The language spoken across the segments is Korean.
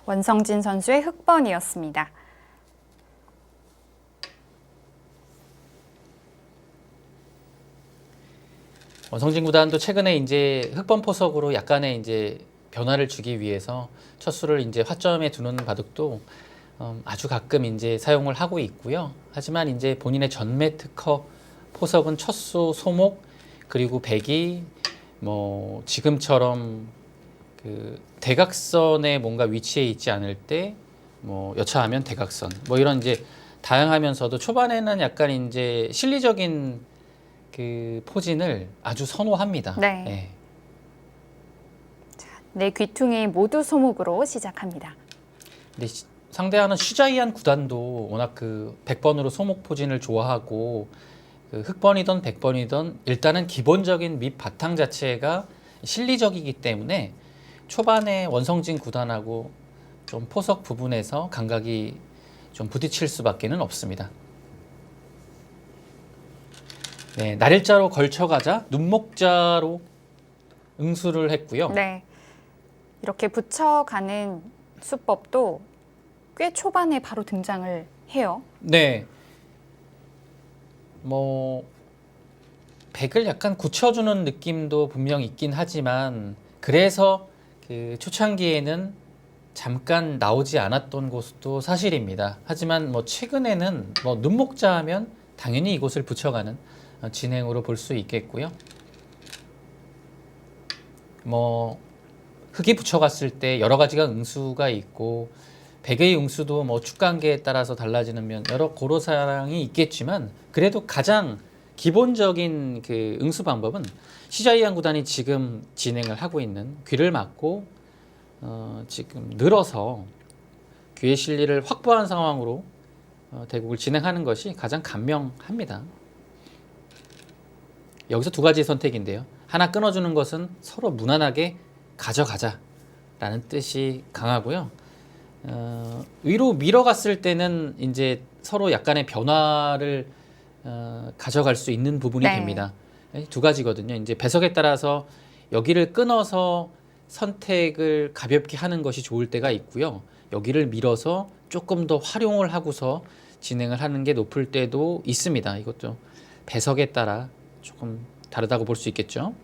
원성진 선수의 흑번이었습니다. 원성진 구단도 최근에 이제 흑번 포석으로 약간의 이제 변화를 주기 위해서 첫 수를 이제 화점에 두는 바둑도 아주 가끔 이제 사용을 하고 있고요. 하지만 이제 본인의 전매 특허 포석은 첫 수 소목 그리고 백이 뭐 지금처럼 그 대각선에 뭔가 위치해 있지 않을 때 뭐 여차하면 대각선 뭐 이런 이제 다양하면서도 초반에는 약간 이제 실리적인 그 포진을 아주 선호합니다. 네. 예. 네 귀퉁이 모두 소목으로 시작합니다. 근데 상대하는 슈자이안 구단도 워낙 그 100번으로 소목 포진을 좋아하고 그 흑번이든 100번이든 일단은 기본적인 밑 바탕 자체가 실리적이기 때문에 초반에 원성진 구단하고 좀 포석 부분에서 감각이 좀 부딪힐 수밖에는 없습니다. 네, 날일자로 걸쳐가자 눈목자로 응수를 했고요. 네, 이렇게 붙여가는 수법도 꽤 초반에 바로 등장을 해요. 네, 뭐 백을 약간 굳혀주는 느낌도 분명 있긴 하지만 그래서 그 초창기에는 잠깐 나오지 않았던 곳도 사실입니다. 하지만 뭐 최근에는 뭐 눈목자 하면 당연히 이곳을 붙여가는 진행으로 볼 수 있겠고요. 뭐 흙이 붙여갔을 때 여러 가지가 응수가 있고 백의 응수도 뭐 축관계에 따라서 달라지는 면 여러 고로사항이 있겠지만 그래도 가장 기본적인 그 응수 방법은 시자이안 구단이 지금 진행을 하고 있는 귀를 막고 지금 늘어서 귀의 실리를 확보한 상황으로 대국을 진행하는 것이 가장 간명합니다. 여기서 두 가지 선택인데요. 하나 끊어주는 것은 서로 무난하게 가져가자 라는 뜻이 강하고요. 위로 밀어갔을 때는 이제 서로 약간의 변화를 가져갈 수 있는 부분이 네. 됩니다. 두 가지거든요. 이제 배석에 따라서 여기를 끊어서 선택을 가볍게 하는 것이 좋을 때가 있고요. 여기를 밀어서 조금 더 활용을 하고서 진행을 하는 게 높을 때도 있습니다. 이것도 배석에 따라 조금 다르다고 볼 수 있겠죠.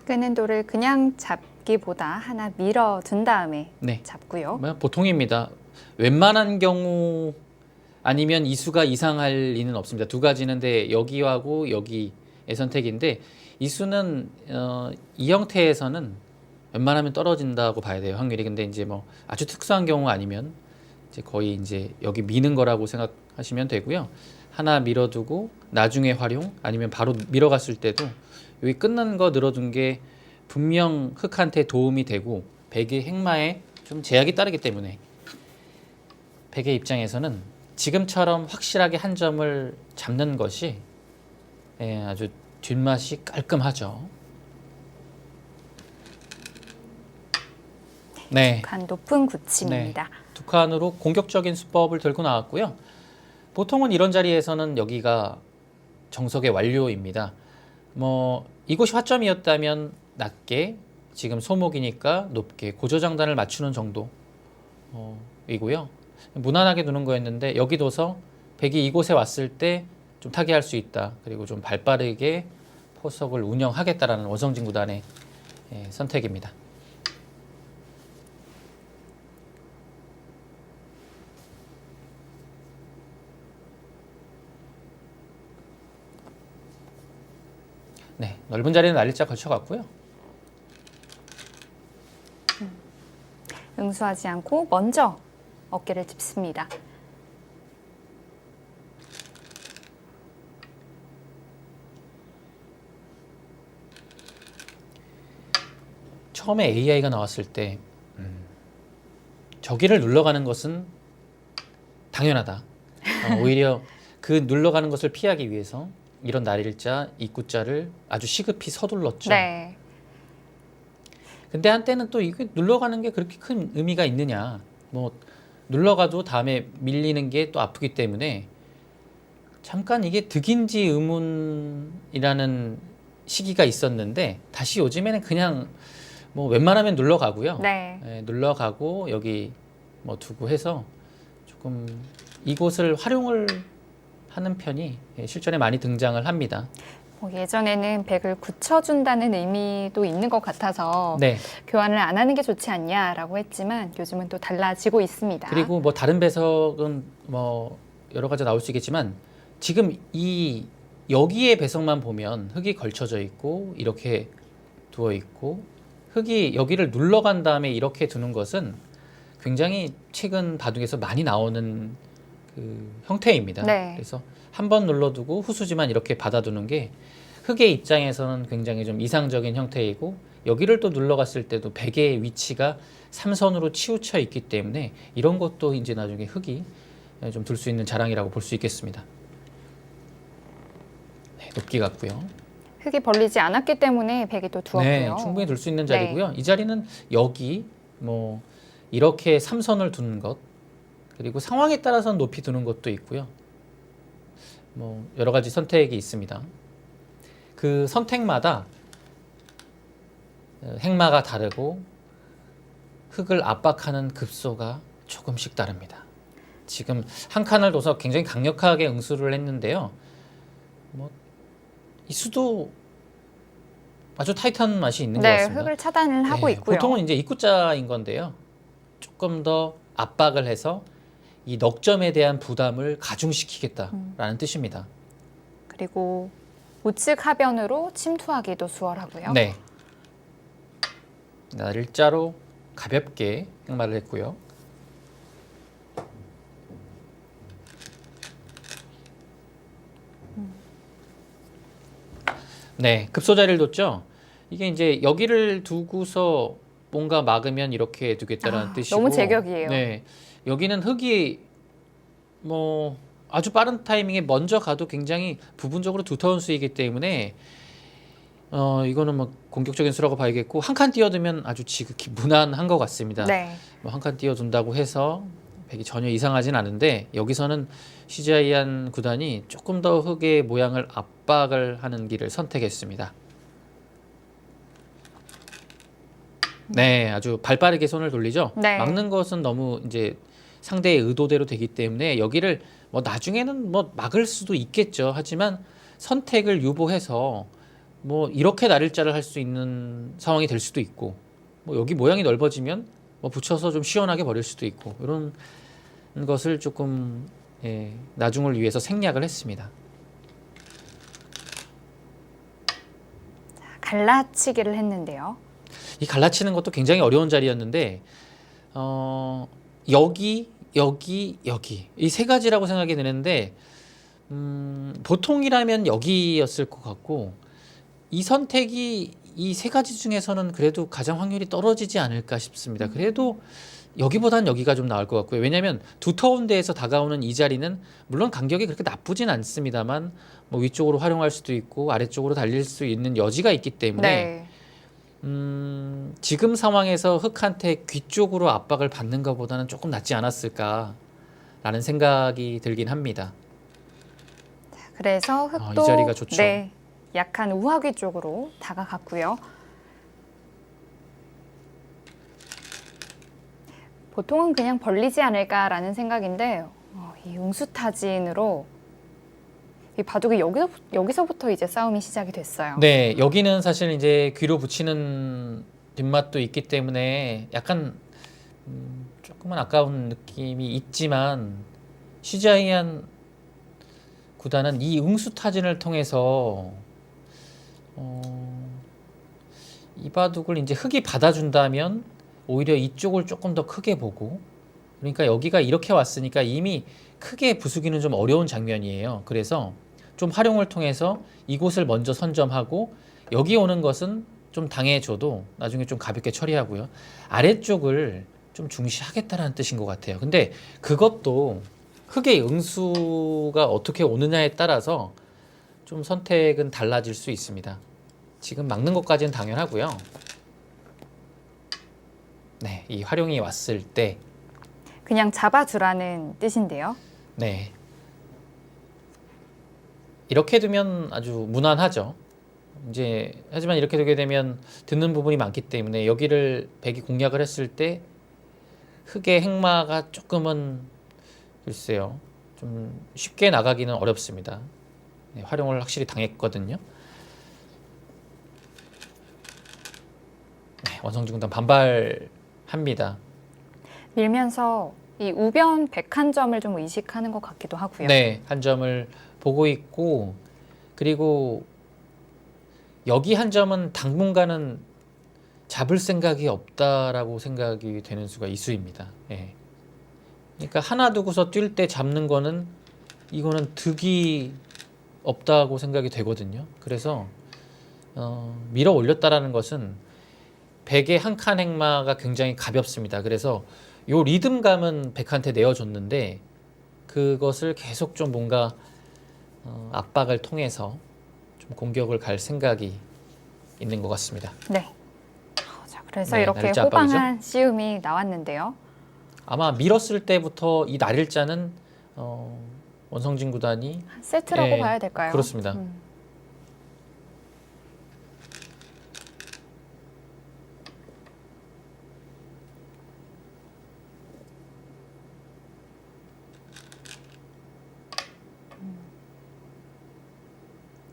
끄는 돌을 그냥 잡기보다 하나 밀어둔 다음에 네. 잡고요. 뭐 보통입니다. 웬만한 경우 아니면 이수가 이상할 리는 없습니다. 두 가지는데 여기하고 여기의 선택인데 이수는 이 형태에서는 웬만하면 떨어진다고 봐야 돼요. 확률이. 근데 이제 뭐 아주 특수한 경우 아니면 이제 거의 이제 여기 미는 거라고 생각하시면 되고요. 하나 밀어두고 나중에 활용 아니면 바로 밀어갔을 때도 여기 끊는 거 늘어둔 게 분명 흑한테 도움이 되고 백의 행마에 좀 제약이 따르기 때문에 백의 입장에서는 지금처럼 확실하게 한 점을 잡는 것이 아주 뒷맛이 깔끔하죠. 네. 간 높은 굳힘입니다. 두 칸으로 공격적인 수법을 들고 나왔고요. 보통은 이런 자리에서는 여기가 정석의 완료입니다. 뭐 이곳이 화점이었다면 낮게, 지금 소목이니까 높게 고조장단을 맞추는 정도이고요. 무난하게 두는 거였는데 여기 둬서 백이 이곳에 왔을 때 좀 타개할 수 있다. 그리고 좀 발빠르게 포석을 운영하겠다라는 원성진 구단의 선택입니다. 네, 넓은 자리는 날일자 걸쳐갔고요. 응수하지 않고 먼저 어깨를 짚습니다. 처음에 AI가 나왔을 때 저기를 눌러가는 것은 당연하다. 오히려 그 눌러가는 것을 피하기 위해서 이런 날일자, 입구자를 아주 시급히 서둘렀죠. 네. 근데 한때는 또 이게 눌러가는 게 그렇게 큰 의미가 있느냐. 뭐 눌러가도 다음에 밀리는 게 또 아프기 때문에 잠깐 이게 득인지 의문이라는 시기가 있었는데 다시 요즘에는 그냥 뭐 웬만하면 눌러 가고요. 네. 예, 눌러 가고 여기 뭐 두고 해서 조금 이곳을 활용을 하는 편이 예, 실전에 많이 등장을 합니다. 뭐 예전에는 백을 굳혀준다는 의미도 있는 것 같아서 네. 교환을 안 하는 게 좋지 않냐라고 했지만 요즘은 또 달라지고 있습니다. 그리고 뭐 다른 배석은 뭐 여러 가지 나올 수 있겠지만 지금 이 여기에 배석만 보면 흙이 걸쳐져 있고 이렇게 두어 있고 흙이 여기를 눌러간 다음에 이렇게 두는 것은 굉장히 최근 바둑에서 많이 나오는 그 형태입니다. 네. 그래서 한 번 눌러두고 후수지만 이렇게 받아두는 게 흙의 입장에서는 굉장히 좀 이상적인 형태이고 여기를 또 눌러갔을 때도 백의 위치가 삼선으로 치우쳐 있기 때문에 이런 것도 이제 나중에 흙이 좀 둘 수 있는 자랑이라고 볼 수 있겠습니다. 네, 높게 갔고요. 흙이 벌리지 않았기 때문에 백이 또 두었고요. 네, 충분히 둘 수 있는 자리고요. 이 자리는 여기 뭐 이렇게 삼선을 두는 것 그리고 상황에 따라서는 높이 두는 것도 있고요. 뭐 여러 가지 선택이 있습니다. 그 선택마다 행마가 다르고 흙을 압박하는 급소가 조금씩 다릅니다. 지금 한 칸을 둬서 굉장히 강력하게 응수를 했는데요. 뭐 이 수도 아주 타이트한 맛이 있는 것 네, 같습니다. 흙을 차단을 하고 네, 있고요. 보통은 이제 입구자인 건데요. 조금 더 압박을 해서 이 넉점에 대한 부담을 가중시키겠다라는 뜻입니다. 그리고 우측 하변으로 침투하기도 수월하고요. 네. 일자로 가볍게 행마를 했고요. 네, 급소자리를 뒀죠. 이게 이제 여기를 두고서 뭔가 막으면 이렇게 두겠다라는 뜻이고. 너무 제격이에요. 네, 여기는 흙이 뭐 아주 빠른 타이밍에 먼저 가도 굉장히 부분적으로 두터운 수이기 때문에 이거는 뭐 공격적인 수라고 봐야겠고 한 칸 띄워두면 아주 지극히 무난한 것 같습니다. 네. 뭐 한 칸 띄워둔다고 해서 백이 전혀 이상하진 않은데 여기서는 시자이안 구단이 조금 더 흙의 모양을 압박을 하는 길을 선택했습니다. 네, 아주 발빠르게 손을 돌리죠. 네. 막는 것은 너무 이제 상대의 의도대로 되기 때문에 여기를 뭐 나중에는 뭐 막을 수도 있겠죠. 하지만 선택을 유보해서 뭐 이렇게 나를자를 할 수 있는 상황이 될 수도 있고 뭐 여기 모양이 넓어지면 뭐 붙여서 좀 시원하게 버릴 수도 있고 이런 것을 조금 예, 나중을 위해서 생략을 했습니다. 갈라치기를 했는데요. 이 갈라치는 것도 굉장히 어려운 자리였는데 여기 이 세 가지라고 생각이 드는데 보통이라면 여기였을 것 같고 이 선택이 이 세 가지 중에서는 그래도 가장 확률이 떨어지지 않을까 싶습니다. 그래도 여기보단 여기가 좀 나을 것 같고요. 왜냐하면 두터운 데에서 다가오는 이 자리는 물론 간격이 그렇게 나쁘진 않습니다만 뭐 위쪽으로 활용할 수도 있고 아래쪽으로 달릴 수 있는 여지가 있기 때문에 네. 지금 상황에서 흙한테 귀 쪽으로 압박을 받는 것보다는 조금 낫지 않았을까라는 생각이 들긴 합니다. 그래서 흙도 이 자리가 좋죠. 네, 약한 우하귀 쪽으로 다가갔고요. 보통은 그냥 벌리지 않을까라는 생각인데 이 응수타진으로 이 바둑이 여기서부터 이제 싸움이 시작이 됐어요. 네, 여기는 사실 이제 귀로 붙이는 뒷맛도 있기 때문에 약간 조금은 아까운 느낌이 있지만 시자이안 구단은 이 응수타진을 통해서 이 바둑을 이제 흙이 받아준다면 오히려 이쪽을 조금 더 크게 보고 그러니까 여기가 이렇게 왔으니까 이미 크게 부수기는 좀 어려운 장면이에요. 그래서 좀 활용을 통해서 이곳을 먼저 선점하고 여기 오는 것은 좀 당해줘도 나중에 좀 가볍게 처리하고요. 아래쪽을 좀 중시하겠다라는 뜻인 것 같아요. 근데 그것도 흙의 응수가 어떻게 오느냐에 따라서 좀 선택은 달라질 수 있습니다. 지금 막는 것까지는 당연하고요. 네, 이 활용이 왔을 때 그냥 잡아주라는 뜻인데요. 네, 이렇게 두면 아주 무난하죠. 이제 하지만 이렇게 되게 되면 듣는 부분이 많기 때문에 여기를 백이 공략을 했을 때 흑의 행마가 조금은 글쎄요 좀 쉽게 나가기는 어렵습니다. 네, 활용을 확실히 당했거든요. 네, 원성지구단 반발합니다. 밀면서 이 우변 101점을 좀 의식하는 것 같기도 하고요. 네, 한 점을 보고 있고 그리고 여기 한 점은 당분간은 잡을 생각이 없다라고 생각이 되는 수가 이수입니다. 예. 그러니까 하나 두고서 뛸 때 잡는 거는 이거는 득이 없다고 생각이 되거든요. 그래서 밀어 올렸다라는 것은 백의 한 칸 행마가 굉장히 가볍습니다. 그래서 요 리듬감은 백한테 내어줬는데 그것을 계속 좀 뭔가 압박을 통해서 좀 공격을 갈 생각이 있는 것 같습니다. 네. 자, 그래서 네, 이렇게 날일자 호방한 씌움이 나왔는데요. 아마 밀었을 때부터 이 날일자는 원성진 구단이 세트라고 예, 봐야 될까요? 그렇습니다.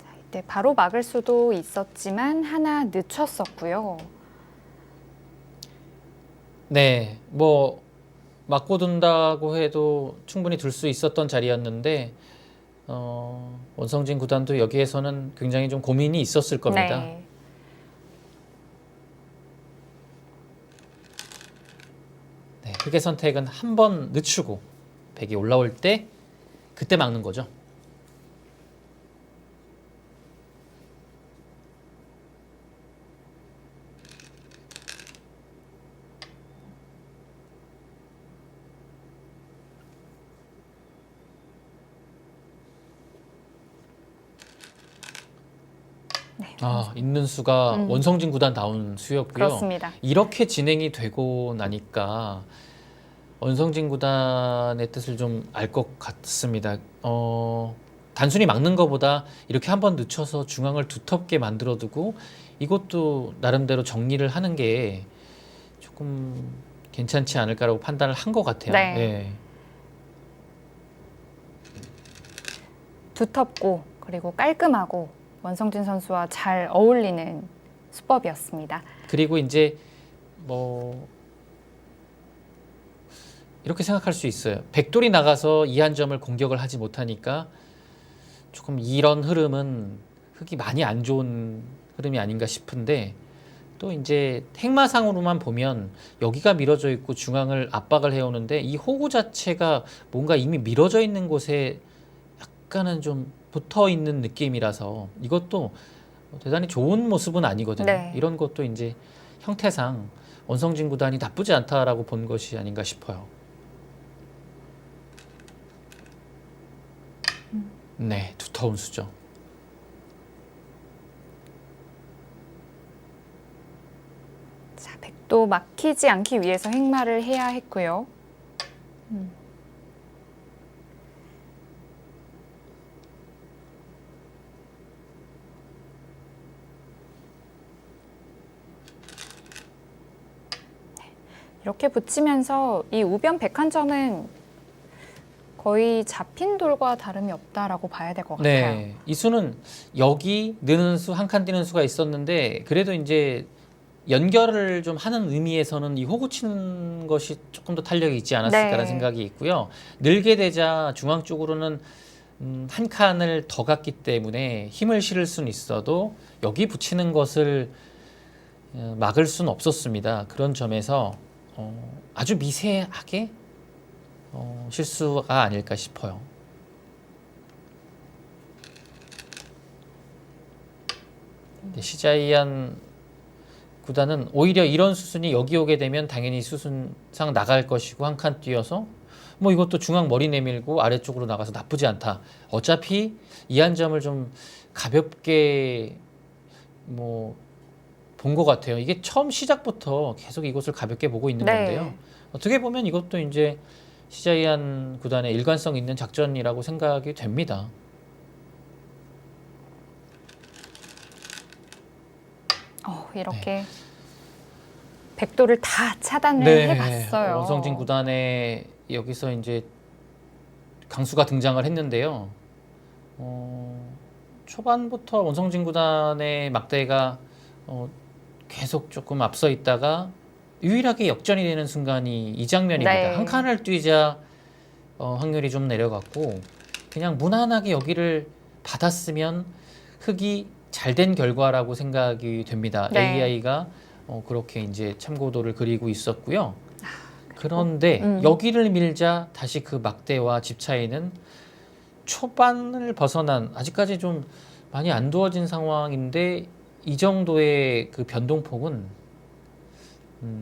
자, 이때 바로 막을 수도 있었지만 하나 늦췄었고요. 네, 뭐 맞고 둔다고 해도 충분히 둘 수 있었던 자리였는데 원성진 구단도 여기에서는 굉장히 좀 고민이 있었을 겁니다. 네. 네, 흑의 선택은 한 번 늦추고 백이 올라올 때 그때 막는 거죠. 있는 수가 원성진 구단 다운 수였고요. 그렇습니다. 이렇게 진행이 되고 나니까 원성진 구단의 뜻을 좀 알 것 같습니다. 단순히 막는 것보다 이렇게 한번 늦춰서 중앙을 두텁게 만들어두고 이것도 나름대로 정리를 하는 게 조금 괜찮지 않을까라고 판단을 한 것 같아요. 네. 네. 두텁고 그리고 깔끔하고 원성진 선수와 잘 어울리는 수법이었습니다. 그리고 이제 뭐 이렇게 생각할 수 있어요. 백돌이 나가서 이 한 점을 공격을 하지 못하니까 조금 이런 흐름은 흑이 많이 안 좋은 흐름이 아닌가 싶은데 또 이제 행마상으로만 보면 여기가 밀어져 있고 중앙을 압박을 해오는데 이 호구 자체가 뭔가 이미 밀어져 있는 곳에 약간은 좀 붙어 있는 느낌이라서 이것도 대단히 좋은 모습은 아니거든요. 네. 이런 것도 이제 형태상 원성진 구단이 나쁘지 않다라고 본 것이 아닌가 싶어요. 네, 두터운 수죠. 자, 백도 막히지 않기 위해서 행마를 해야 했고요. 이렇게 붙이면서 이 우변 101점은 거의 잡힌 돌과 다름이 없다라고 봐야 될 것 같아요. 네, 이 수는 여기 느는 수, 한 칸 뛰는 수가 있었는데 그래도 이제 연결을 좀 하는 의미에서는 이 호구 치는 것이 조금 더 탄력이 있지 않았을까라는 네. 생각이 있고요. 늘게 되자 중앙 쪽으로는 한 칸을 더 갔기 때문에 힘을 실을 수는 있어도 여기 붙이는 것을 막을 수는 없었습니다. 그런 점에서 아주 미세하게 실수가 아닐까 싶어요. 시자이안 구단은 오히려 이런 수순이 여기 오게 되면 당연히 수순상 나갈 것이고 한 칸 뛰어서 뭐 이것도 중앙 머리 내밀고 아래쪽으로 나가서 나쁘지 않다. 어차피 이 한 점을 좀 가볍게 뭐 본 것 같아요. 이게 처음 시작부터 계속 이것을 가볍게 보고 있는 네. 건데요. 어떻게 보면 이것도 이제 시자이안 구단의 일관성 있는 작전이라고 생각이 됩니다. 이렇게 백도를 다 차단을 네. 해봤어요. 원성진 구단에 여기서 이제 강수가 등장을 했는데요. 초반부터 원성진 구단의 막대가 계속 조금 앞서 있다가 유일하게 역전이 되는 순간이 이 장면입니다. 네. 한 칸을 뛰자 확률이 좀 내려갔고 그냥 무난하게 여기를 받았으면 흙이 잘 된 결과라고 생각이 됩니다. 네. AI가 그렇게 이제 참고도를 그리고 있었고요. 그런데 여기를 밀자 다시 그 막대와 집 차이는 초반을 벗어난 아직까지 좀 많이 안 두어진 상황인데 이 정도의 그 변동폭은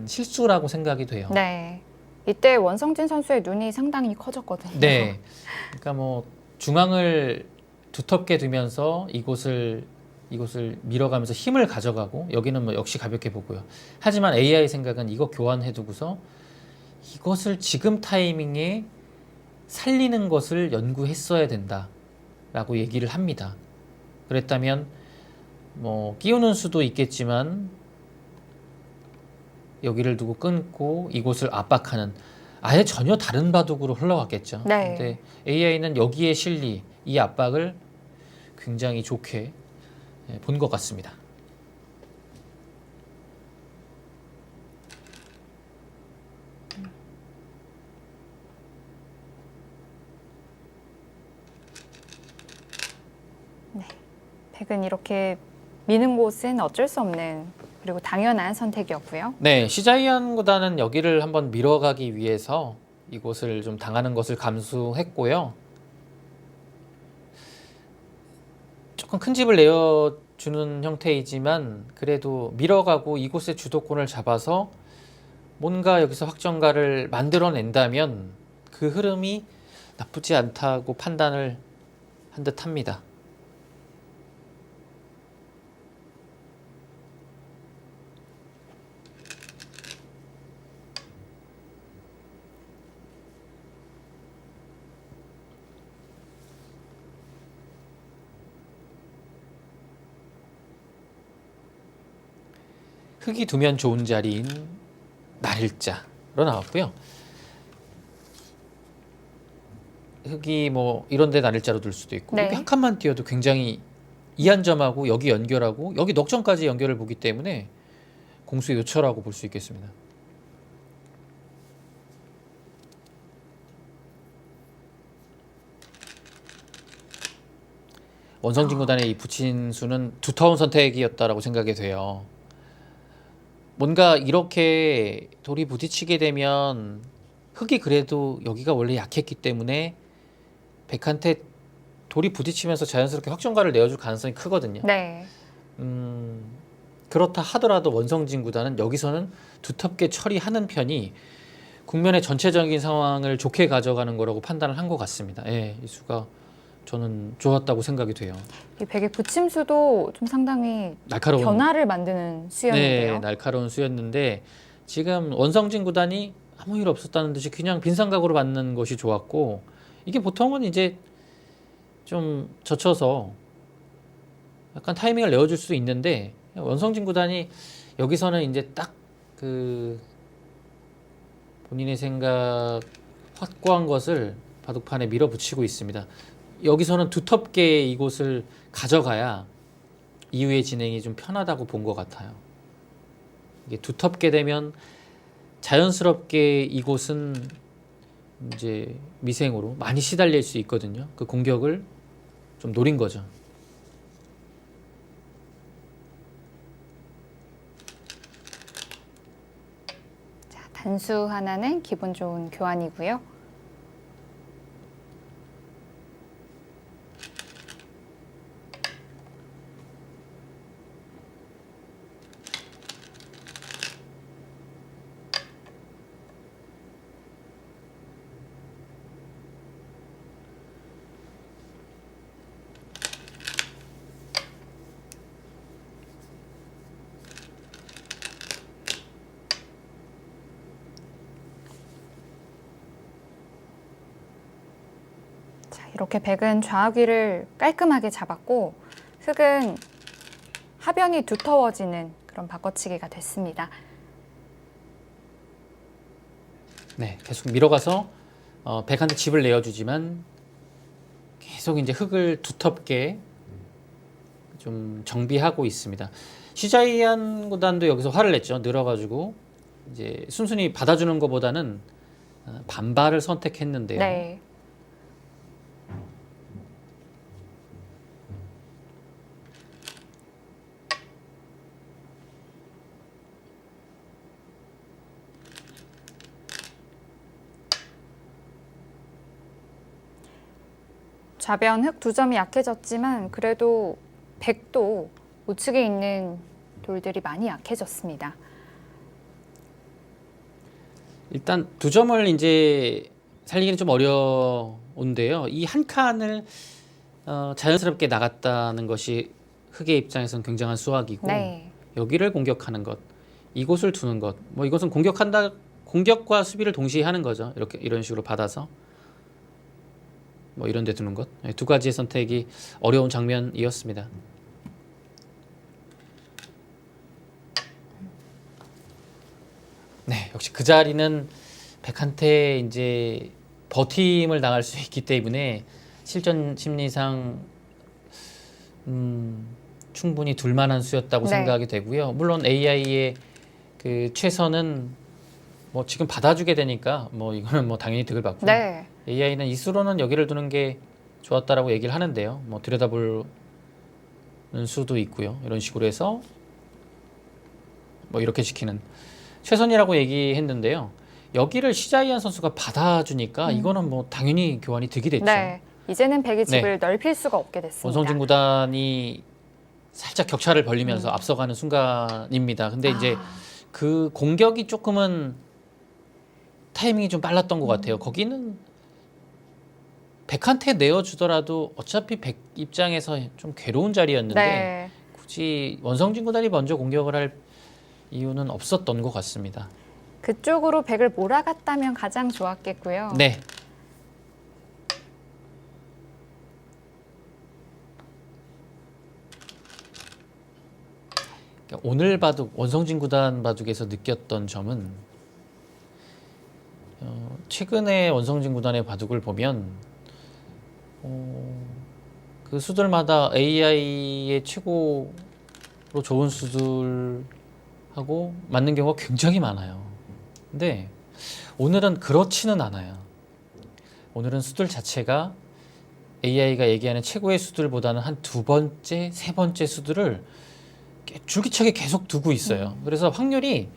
실수라고 생각이 돼요. 네. 이때 원성진 선수의 눈이 상당히 커졌거든요. 네. 그러니까 뭐 중앙을 두텁게 두면서 이곳을 밀어가면서 힘을 가져가고 여기는 뭐 역시 가볍게 보고요. 하지만 AI 생각은 이거 교환해 두고서 이것을 지금 타이밍에 살리는 것을 연구했어야 된다라고 얘기를 합니다. 그랬다면 뭐 끼우는 수도 있겠지만 여기를 두고 끊고 이곳을 압박하는 아예 전혀 다른 바둑으로 흘러갔겠죠. 네. 근데 AI는 여기에 실리, 이 압박을 굉장히 좋게 본 것 같습니다. 백은 이렇게 미는 곳은 어쩔 수 없는 그리고 당연한 선택이었고요. 네, 시자이안 구단은 여기를 한번 밀어가기 위해서 이곳을 좀 당하는 것을 감수했고요. 조금 큰 집을 내어주는 형태이지만 그래도 밀어가고 이곳의 주도권을 잡아서 뭔가 여기서 확정가를 만들어낸다면 그 흐름이 나쁘지 않다고 판단을 한 듯합니다. 흙이 두면 좋은 자리인 날일자로 나왔고요. 흙이 뭐 이런 데 날일자로 둘 수도 있고 네. 여기 한 칸만 띄어도 굉장히 이 한 점하고 여기 연결하고 여기 넉점까지 연결을 보기 때문에 공수의 요처라고 볼 수 있겠습니다. 원성진 구단의 이 붙인 수는 두터운 선택이었다라고 생각이 돼요. 뭔가 이렇게 돌이 부딪히게 되면 흙이 그래도 여기가 원래 약했기 때문에 백한테 돌이 부딪히면서 자연스럽게 확정가를 내어줄 가능성이 크거든요. 네. 그렇다 하더라도 원성진 구단은 여기서는 두텁게 처리하는 편이 국면의 전체적인 상황을 좋게 가져가는 거라고 판단을 한 것 같습니다. 예, 이 수가 저는 좋았다고 생각이 돼요. 이 백의 붙임수도 좀 상당히 날카로운 변화를 만드는 수였는데요. 네, 날카로운 수였는데 지금 원성진 구단이 아무 일 없었다는 듯이 그냥 빈삼각으로 맞는 것이 좋았고 이게 보통은 이제 좀 젖혀서 약간 타이밍을 내어줄 수 있는데 원성진 구단이 여기서는 이제 딱 그 본인의 생각 확고한 것을 바둑판에 밀어붙이고 있습니다. 여기서는 두텁게 이곳을 가져가야 이후의 진행이 좀 편하다고 본 것 같아요. 이게 두텁게 되면 자연스럽게 이곳은 이제 미생으로 많이 시달릴 수 있거든요. 그 공격을 좀 노린 거죠. 자, 단수 하나는 기분 좋은 교환이고요. 이렇게 백은 좌우기를 깔끔하게 잡았고 흙은 하변이 두터워지는 그런 바꿔치기가 됐습니다. 네, 계속 밀어가서 백한테 집을 내어주지만 계속 이제 흙을 두텁게 좀 정비하고 있습니다. 시자이안 구단도 여기서 화를 냈죠. 늘어가지고 이제 순순히 받아주는 것보다는 반발을 선택했는데요. 네. 좌변 흙 2점이 약해졌지만 그래도 백도 우측에 있는 돌들이 많이 약해졌습니다. 일단 2점을 이제 살리기는 좀 어려운데요. 이 한 칸을 자연스럽게 나갔다는 것이 흑의 입장에서는 굉장한 수확이고 네. 여기를 공격하는 것, 이곳을 두는 것, 뭐 이것은 공격과 수비를 동시에 하는 거죠. 이렇게 이런 식으로 받아서 뭐 이런 데 두는 것. 두 가지의 선택이 어려운 장면이었습니다. 네, 역시 그 자리는 백한테 이제 버팀을 당할 수 있기 때문에 실전 심리상 충분히 둘만한 수였다고 네. 생각이 되고요. 물론 AI의 그 최선은 뭐 지금 받아주게 되니까 뭐 이거는 뭐 당연히 득을 받고요. 네. AI는 이 수로는 여기를 두는 게 좋았다라고 얘기를 하는데요. 뭐 들여다보는 수도 있고요. 이런 식으로 해서 뭐 이렇게 지키는 최선이라고 얘기했는데요. 여기를 시자이안 선수가 받아주니까 이거는 뭐 당연히 교환이 득이 됐죠. 네. 이제는 백이 네. 집을 넓힐 수가 없게 됐습니다. 원성진 구단이 살짝 격차를 벌리면서 앞서가는 순간입니다. 근데 이제 그 공격이 조금은 타이밍이 좀 빨랐던 것 같아요. 거기는 백한테 내어주더라도 어차피 백 입장에서 좀 괴로운 자리였는데 네. 굳이 원성진 구단이 먼저 공격을 할 이유는 없었던 것 같습니다. 그쪽으로 백을 몰아갔다면 가장 좋았겠고요. 네. 그러니까 오늘 바둑 원성진 구단 바둑에서 느꼈던 점은 최근에 원성진 구단의 바둑을 보면 그 수들마다 AI의 최고로 좋은 수들하고 맞는 경우가 굉장히 많아요. 근데 오늘은 그렇지는 않아요. 오늘은 수들 자체가 AI가 얘기하는 최고의 수들보다는 한 2번째, 3번째 수들을 줄기차게 계속 두고 있어요. 그래서 확률이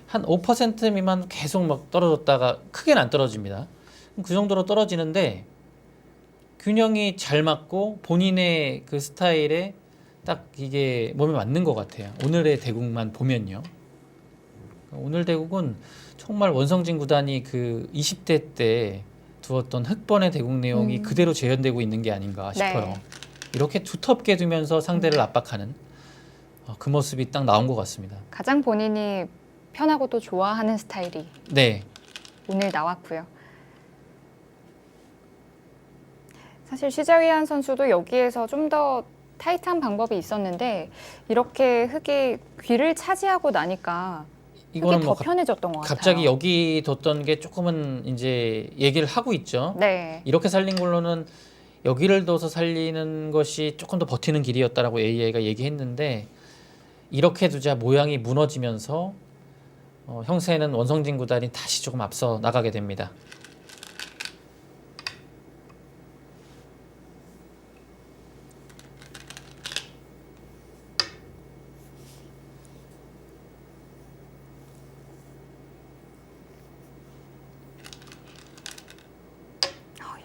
한 5% 미만 계속 막 떨어졌다가 크게는 안 떨어집니다. 그 정도로 떨어지는데 균형이 잘 맞고 본인의 그 스타일에 딱 이게 몸에 맞는 것 같아요. 오늘의 대국만 보면요. 오늘 대국은 정말 원성진 구단이 그 20대 때 두었던 흑번의 대국 내용이 그대로 재현되고 있는 게 아닌가 싶어요. 네. 이렇게 두텁게 두면서 상대를 압박하는 그 모습이 딱 나온 것 같습니다. 가장 본인이 편하고 또 좋아하는 스타일이 네, 오늘 나왔고요. 사실 시자위안 선수도 여기에서 좀 더 타이트한 방법이 있었는데 이렇게 흑이 귀를 차지하고 나니까 이거는 흑이 더 편해졌던 것 같아요. 갑자기 여기 뒀던 게 조금은 이제 얘기를 하고 있죠. 네. 이렇게 살린 걸로는 여기를 둬서 살리는 것이 조금 더 버티는 길이었다라고 AI가 얘기했는데 이렇게 두자 모양이 무너지면서 형세는 원성진 구단이 다시 조금 앞서 나가게 됩니다.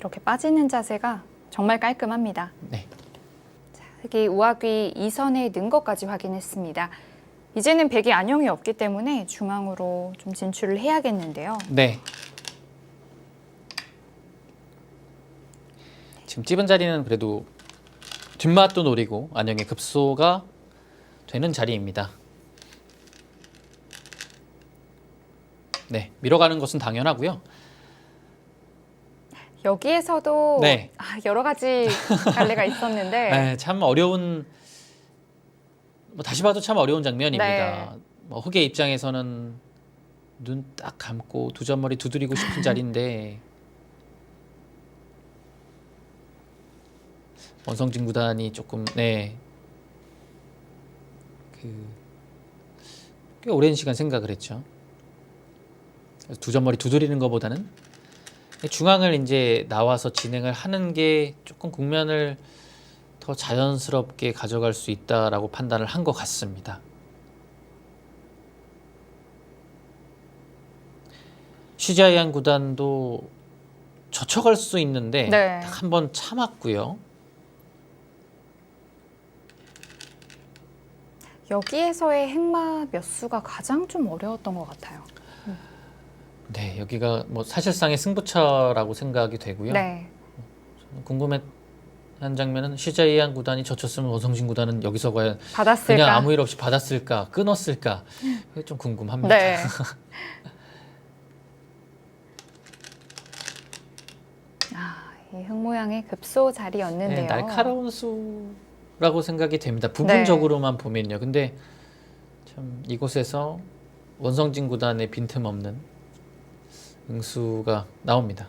이렇게 빠지는 자세가 정말 깔끔합니다. 네. 자, 흑이 우아귀 2선에 는 것까지 확인했습니다. 이제는 백이 안형이 없기 때문에 중앙으로 좀 진출을 해야겠는데요. 네. 지금 찝은 자리는 그래도 뒷맛도 노리고 안영의 급소가 되는 자리입니다. 네, 밀어가는 것은 당연하고요. 여기에서도 네. 여러 가지 갈래가 있었는데 참 어려운 뭐 다시 봐도 참 어려운 장면입니다. 네. 뭐 흑의 입장에서는 눈 딱 감고 두 점머리 두드리고 싶은 자리인데 원성진 구단이 조금 꽤 오랜 시간 생각을 했죠. 그래서 두 점머리 두드리는 것보다는 중앙을 이제 나와서 진행을 하는 게 조금 국면을 더 자연스럽게 가져갈 수 있다라고 판단을 한 것 같습니다. 시자이안 구단도 젖혀갈 수 있는데 네. 딱 한 번 참았고요. 여기에서의 행마 몇 수가 가장 좀 어려웠던 것 같아요. 네, 여기가 뭐 사실상의 승부처라고 생각이 되고요. 네. 궁금했던 장면은 시자이안 구단이 젖혔으면 원성진 구단은 여기서 과연 받았을까? 그냥 아무 일 없이 받았을까, 끊었을까? 그게 좀 궁금합니다. 네. 이 흙 모양의 급소 자리였는데요. 네, 날카로운 수라고 생각이 됩니다. 부분적으로만 보면요. 근데 참 이곳에서 원성진 구단의 빈틈없는 응수가 나옵니다.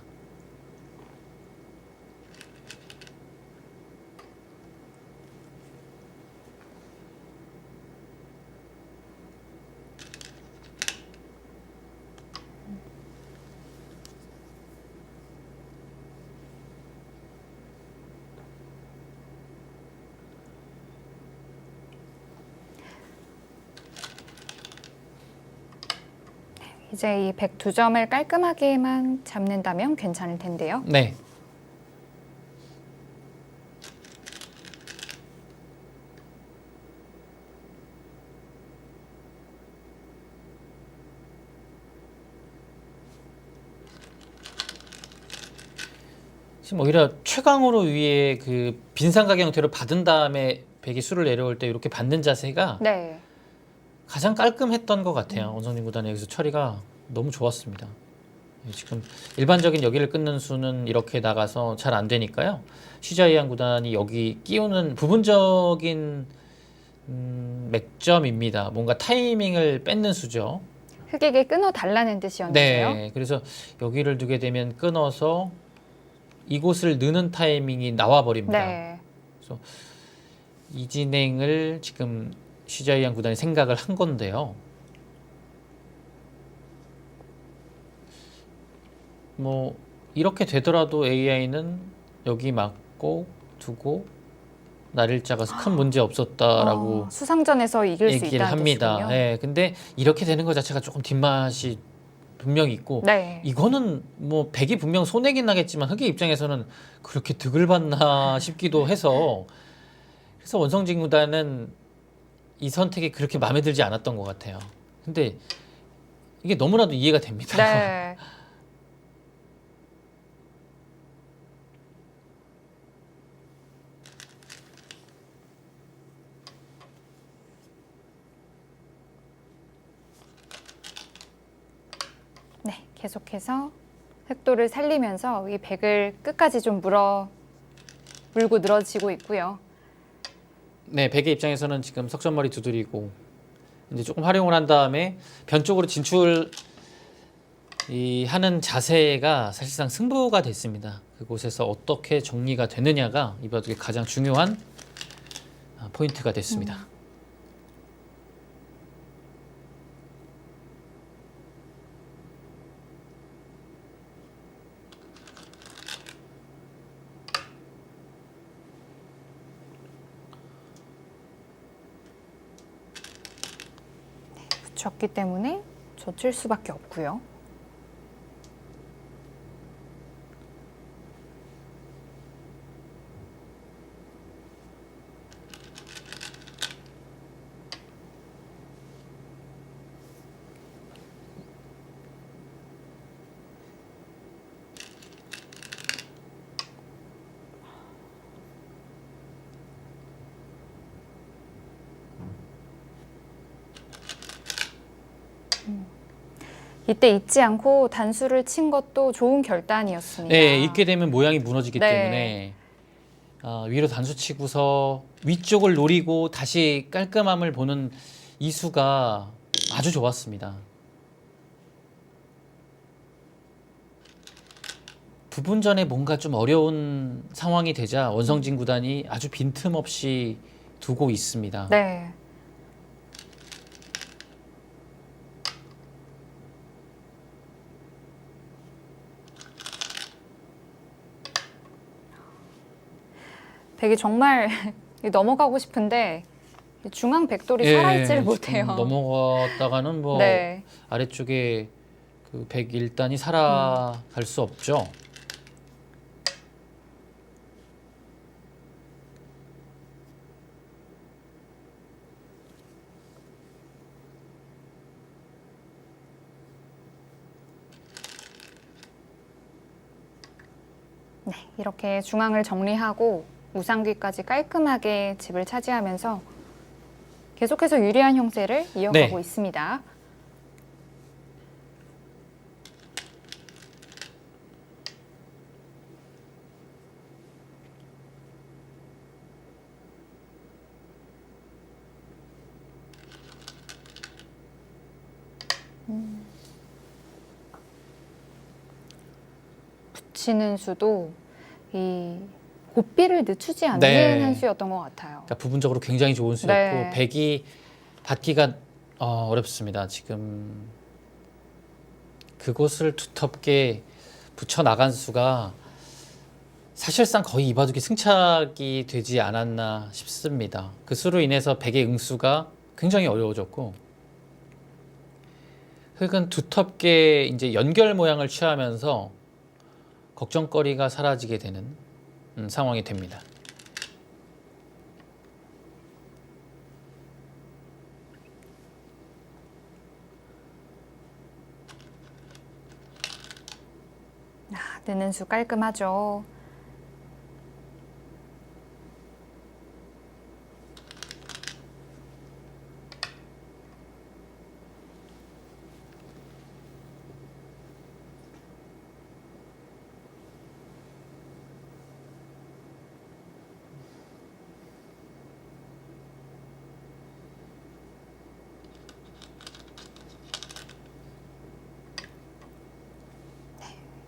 이제 이 102점을 깔끔하게만 잡는다면 괜찮을 텐데요. 네. 지금 오히려 최강으로 위에 그 빈삼각 형태로 받은 다음에 백이 수를 내려올 때 이렇게 받는 자세가 네. 가장 깔끔했던 것 같아요. 원성진 구단의 여기서 처리가 너무 좋았습니다. 지금 일반적인 여기를 끊는 수는 이렇게 나가서 잘 안 되니까요. 시자이안 구단이 여기 끼우는 부분적인 맥점입니다. 뭔가 타이밍을 뺏는 수죠. 흑에게 끊어 달라는 뜻이었는데요. 네, 그래서 여기를 두게 되면 끊어서 이곳을 느는 타이밍이 나와 버립니다. 네. 그래서 이 진행을 지금 시자이안 구단이 생각을 한 건데요. 뭐 이렇게 되더라도 AI는 여기 맞고 두고 날일자가 큰 문제 없었다라고 수상전에서 이길 수 얘기를 있다는 합니다. 뜻이군요. 네, 근데 이렇게 되는 것 자체가 조금 뒷맛이 분명히 있고 네. 이거는 뭐 백이 분명 손해긴 나겠지만 흑의 입장에서는 그렇게 득을 받나 싶기도 해서 그래서 원성진 구단은 이 선택이 그렇게 마음에 들지 않았던 것 같아요. 근데 이게 너무나도 이해가 됩니다. 네. 네, 계속해서 흑도를 살리면서 이 백을 끝까지 좀 물고 늘어지고 있고요. 네, 백의 입장에서는 지금 석전머리 두드리고 이제 조금 활용을 한 다음에 변 쪽으로 진출 하는 자세가 사실상 승부가 됐습니다. 그곳에서 어떻게 정리가 되느냐가 이 바둑의 가장 중요한 포인트가 됐습니다. 붙였기 때문에 젖힐 수밖에 없고요. 이때 잊지 않고 단수를 친 것도 좋은 결단이었습니다. 네, 잊게 되면 모양이 무너지기 네. 때문에 위로 단수 치고서 위쪽을 노리고 다시 깔끔함을 보는 이수가 아주 좋았습니다. 부분전에 뭔가 좀 어려운 상황이 되자 원성진 구단이 아주 빈틈없이 두고 있습니다. 네. 백이 정말 넘어가고 싶은데 중앙 백돌이 살아있지를 못해요. 넘어갔다가는 뭐 네. 아래쪽에 그 101단이 살아갈 수 없죠. 네, 이렇게 중앙을 정리하고 우상귀까지 깔끔하게 집을 차지하면서 계속해서 유리한 형세를 이어가고 네. 있습니다. 붙이는 수도 이 고삐를 늦추지 않는 네. 한 수였던 것 같아요. 그러니까 부분적으로 굉장히 좋은 수였고 네. 백이 받기가 어렵습니다. 지금 그곳을 두텁게 붙여 나간 수가 사실상 거의 이 바둑이 승착이 되지 않았나 싶습니다. 그 수로 인해서 백의 응수가 굉장히 어려워졌고 흙은 두텁게 이제 연결 모양을 취하면서 걱정거리가 사라지게 되는 상황이 됩니다. 느는 수 깔끔하죠.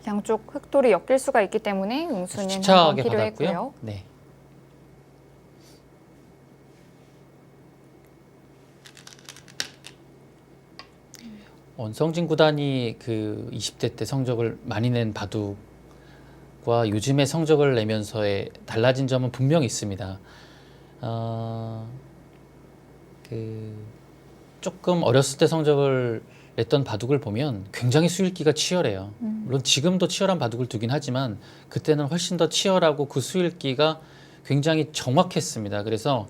양쪽 흑돌이 엮일 수가 있기 때문에 응수는 한번 추측하게 필요했고요. 받았고요. 네. 원성진 구단이 그 20대 때 성적을 많이 낸 바둑과 요즘의 성적을 내면서의 달라진 점은 분명히 있습니다. 그 조금 어렸을 때 성적을 냈던 바둑을 보면 굉장히 수읽기가 치열해요. 물론 지금도 치열한 바둑을 두긴 하지만 그때는 훨씬 더 치열하고 그 수읽기가 굉장히 정확했습니다. 그래서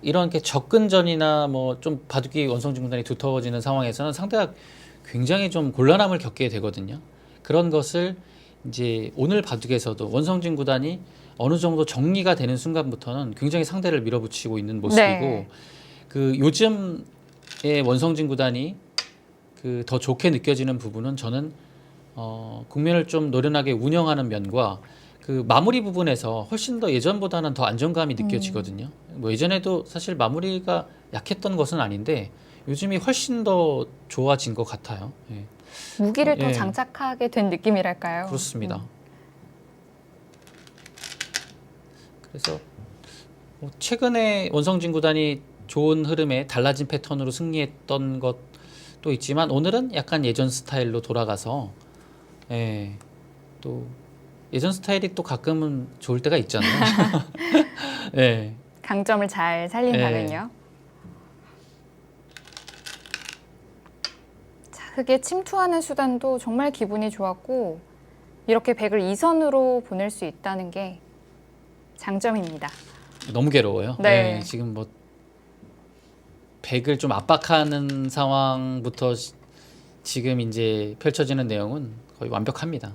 이런 게 접근전이나 뭐 좀 바둑이 원성진 구단이 두터워지는 상황에서는 상대가 굉장히 좀 곤란함을 겪게 되거든요. 그런 것을 이제 오늘 바둑에서도 원성진 구단이 어느 정도 정리가 되는 순간부터는 굉장히 상대를 밀어붙이고 있는 모습이고 네. 그 요즘의 원성진 구단이 그 더 좋게 느껴지는 부분은 저는 국면을 좀 노련하게 운영하는 면과 그 마무리 부분에서 훨씬 더 예전보다는 더 안정감이 느껴지거든요. 뭐 예전에도 사실 마무리가 약했던 것은 아닌데 요즘이 훨씬 더 좋아진 것 같아요. 예. 무기를 더 예. 장착하게 된 느낌이랄까요? 그렇습니다. 그래서 뭐 최근에 원성진 구단이 좋은 흐름에 달라진 패턴으로 승리했던 것도 있지만 오늘은 약간 예전 스타일로 돌아가서 예, 또 예전 스타일이 또 가끔은 좋을 때가 있잖아요. 예. 강점을 잘 살린 네. 방은요. 자, 흙에 침투하는 수단도 정말 기분이 좋았고 이렇게 백을 2선으로 보낼 수 있다는 게 장점입니다. 너무 괴로워요. 네. 예, 지금 뭐 백을 좀 압박하는 상황부터 지금 이제 펼쳐지는 내용은 거의 완벽합니다.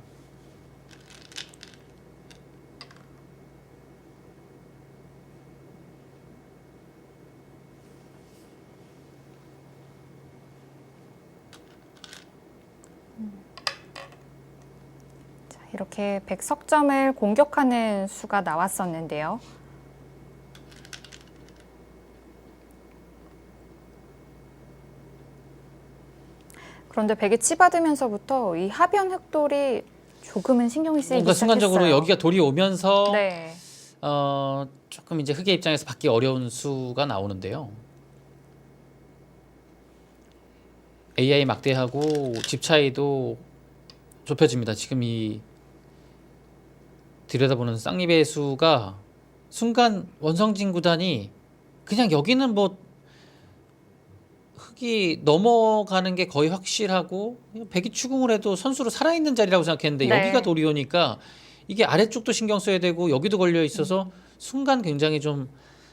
자, 이렇게 백석점을 공격하는 수가 나왔었는데요. 그런데 백이 치받으면서부터 이 하변 흑돌이 조금은 신경이 쓰이기 뭔가 순간적으로 시작했어요. 여기가 돌이 오면서 네. 조금 이제 흑의 입장에서 받기 어려운 수가 나오는데요. AI 막대하고 집 차이도 좁혀집니다. 지금 이 들여다보는 쌍립의 수가 순간 원성진 구단이 그냥 여기는 뭐 흑이 넘어가는 게 거의 확실하고 백이 추궁을 해도 선수로 살아있는 자리라고 생각했는데 네. 여기가 돌이 오니까 이게 아래쪽도 신경 써야 되고 여기도 걸려 있어서 순간 굉장히 좀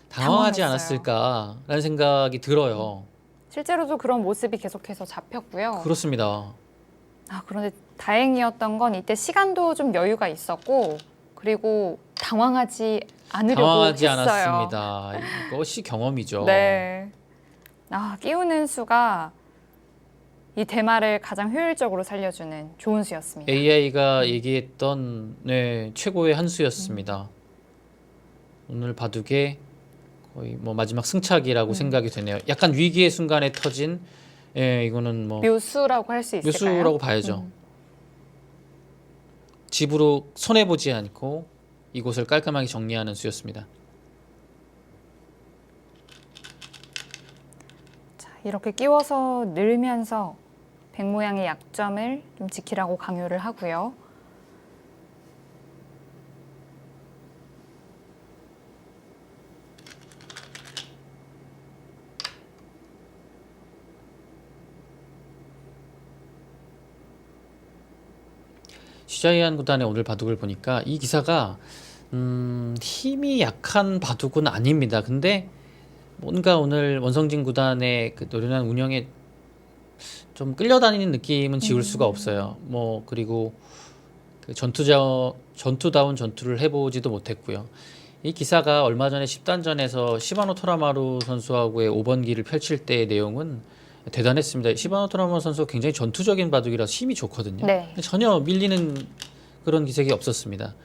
당황하지 당황했어요. 않았을까라는 생각이 들어요. 실제로도 그런 모습이 계속해서 잡혔고요. 그렇습니다. 그런데 다행이었던 건 이때 시간도 좀 여유가 있었고 그리고 당황하지 않으려고 당황하지 했어요. 않았습니다. 이것이 경험이죠. 네. 끼우는 수가 이 대마를 가장 효율적으로 살려주는 좋은 수였습니다. AI가 얘기했던 최고의 한 수였습니다. 오늘 바둑의 거의 뭐 마지막 승착이라고 생각이 되네요. 약간 위기의 순간에 터진 이거는 뭐 묘수라고 할 수 있을까요? 묘수라고 봐야죠. 집으로 손해 보지 않고 이곳을 깔끔하게 정리하는 수였습니다. 자, 이렇게 끼워서 늘면서 백 모양의 약점을 좀 지키라고 강요를 하고요. 시자이안 구단의 오늘 바둑을 보니까 이 기사가 힘이 약한 바둑은 아닙니다. 근데 뭔가 오늘 원성진 구단의 그 노련한 운영에 좀 끌려다니는 느낌은 지울 수가 없어요. 뭐 그리고 그 전투다운 전투를 해보지도 못했고요. 이 기사가 얼마 전에 10단전에서 시바노 토라마루 선수하고의 5번기를 펼칠 때의 내용은 대단했습니다. 시바노 토라마루 선수 굉장히 전투적인 바둑이라서 힘이 좋거든요. 네. 전혀 밀리는 그런 기색이 없었습니다.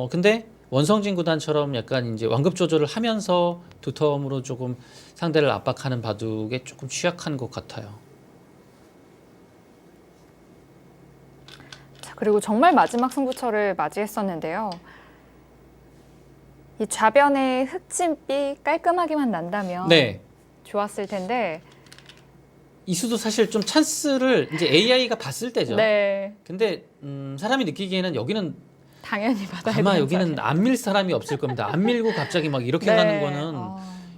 근데 원성진 구단처럼 약간 이제 완급 조절을 하면서 두텀으로 조금 상대를 압박하는 바둑에 조금 취약한 것 같아요. 자, 그리고 정말 마지막 승부처를 맞이했었는데요. 이 좌변의 흑진빛 깔끔하게만 난다면 네. 좋았을 텐데. 이 수도 사실 좀 찬스를 이제 AI가 봤을 때죠. 네. 근데 사람이 느끼기에는 여기는 당연히 받아야 아마 되는 여기는 안 밀 사람이 없을 겁니다. 안 밀고 갑자기 막 이렇게 네. 가는 거는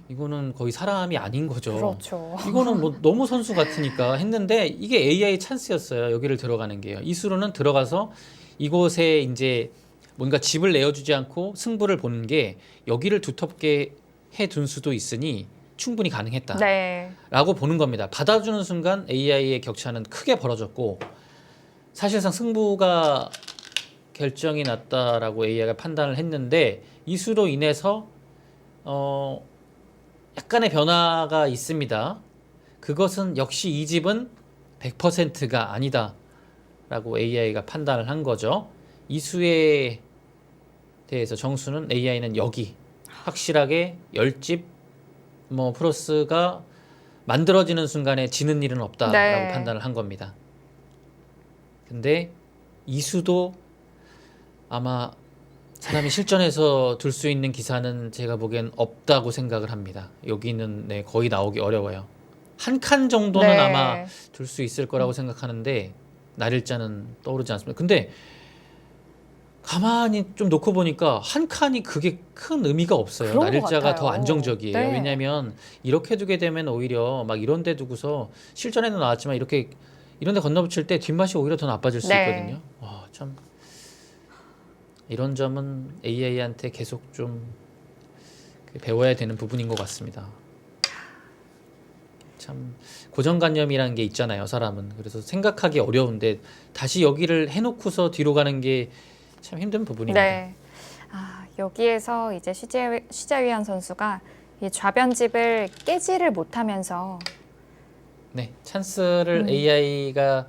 이거는 거의 사람이 아닌 거죠. 그렇죠. 이거는 뭐 너무 선수 같으니까 했는데 이게 AI 찬스였어요. 여기를 들어가는 게요. 이 수로는 들어가서 이곳에 이제 뭔가 집을 내어주지 않고 승부를 보는 게 여기를 두텁게 해둔 수도 있으니 충분히 가능했다. 네. 라고 보는 겁니다. 받아주는 순간 AI의 격차는 크게 벌어졌고 사실상 승부가 결정이 났다라고 AI가 판단을 했는데 이 수로 인해서 약간의 변화가 있습니다. 그것은 역시 이 집은 100%가 아니다 라고 AI가 판단을 한 거죠. 이 수에 대해서 정수는 AI는 여기 확실하게 10집 뭐 플러스가 만들어지는 순간에 지는 일은 없다라고 네. 판단을 한 겁니다. 근데 이 수도 아마 사람이 실전에서 둘 수 있는 기사는 제가 보기엔 없다고 생각을 합니다. 여기는 거의 나오기 어려워요. 한 칸 정도는 네. 아마 둘 수 있을 거라고 생각하는데 날일자는 떠오르지 않습니다. 근데 가만히 좀 놓고 보니까 한 칸이 그게 큰 의미가 없어요. 그런 것 날일자가 같아요. 더 안정적이에요. 네. 왜냐하면 이렇게 두게 되면 오히려 막 이런 데 두고서 실전에도 나왔지만 이렇게 이런 데 건너붙일 때 뒷맛이 오히려 더 나빠질 수 네. 있거든요. 와, 참 이런 점은 AI한테 계속 좀 배워야 되는 부분인 것 같습니다. 참 고정관념이라는 게 있잖아요, 사람은. 그래서 생각하기 어려운데 다시 여기를 해놓고서 뒤로 가는 게 참 힘든 부분입니다. 네. 여기에서 이제 시자위안 선수가 이 좌변집을 깨지를 못하면서 네, 찬스를 AI가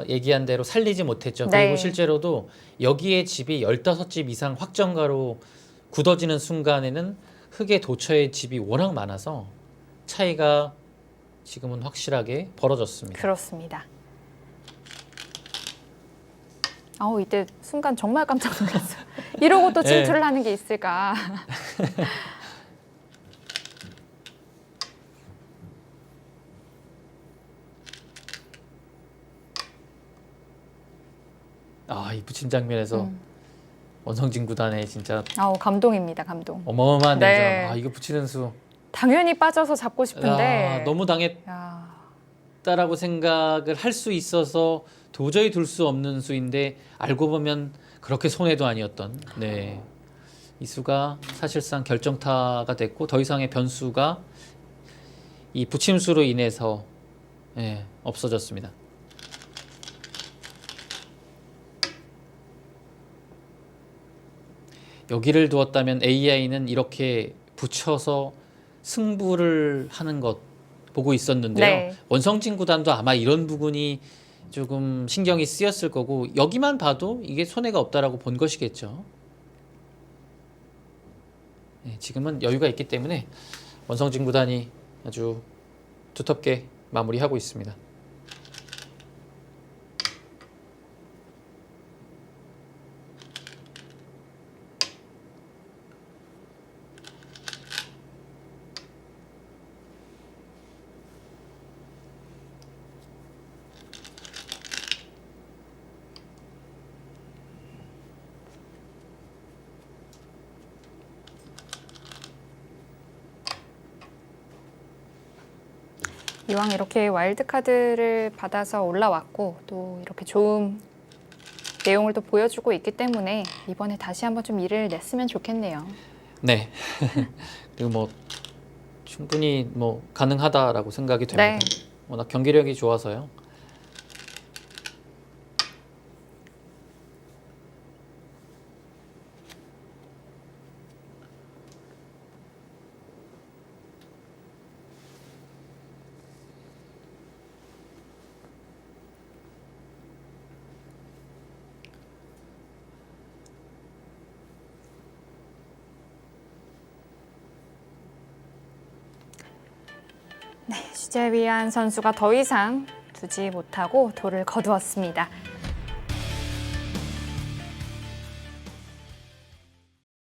얘기한 대로 살리지 못했죠. 네. 그리고 실제로도 여기에 집이 15집 이상 확정가로 굳어지는 순간에는 흙의 도처에 집이 워낙 많아서 차이가 지금은 확실하게 벌어졌습니다. 그렇습니다. 이때 순간 정말 깜짝 놀랐어요. 이러고 또 진출을 네. 하는 게 있을까. 이 붙임 장면에서 원성진 구단의 진짜 감동입니다. 감동. 어마어마한 네. 냉정. 이거 붙이는 수 당연히 빠져서 잡고 싶은데. 너무 당했다라고 야, 생각을 할 수 있어서 도저히 둘 수 없는 수인데 알고 보면 그렇게 손해도 아니었던 이 수가 사실상 결정타가 됐고 더 이상의 변수가 이 붙임수로 인해서 없어졌습니다. 여기를 두었다면 AI는 이렇게 붙여서 승부를 하는 것 보고 있었는데요. 네. 원성진 구단도 아마 이런 부분이 조금 신경이 쓰였을 거고 여기만 봐도 이게 손해가 없다라고 본 것이겠죠. 지금은 여유가 있기 때문에 원성진 구단이 아주 두텁게 마무리하고 있습니다. 이왕 이렇게 와일드 카드를 받아서 올라왔고 또 이렇게 좋은 내용을 또 보여주고 있기 때문에 이번에 다시 한번 좀 일을 냈으면 좋겠네요. 네. 그리고 충분히 가능하다라고 생각이 됩니다. 네. 워낙 경기력이 좋아서요. 슈제위안 선수가 더 이상 두지 못하고 돌을 거두었습니다.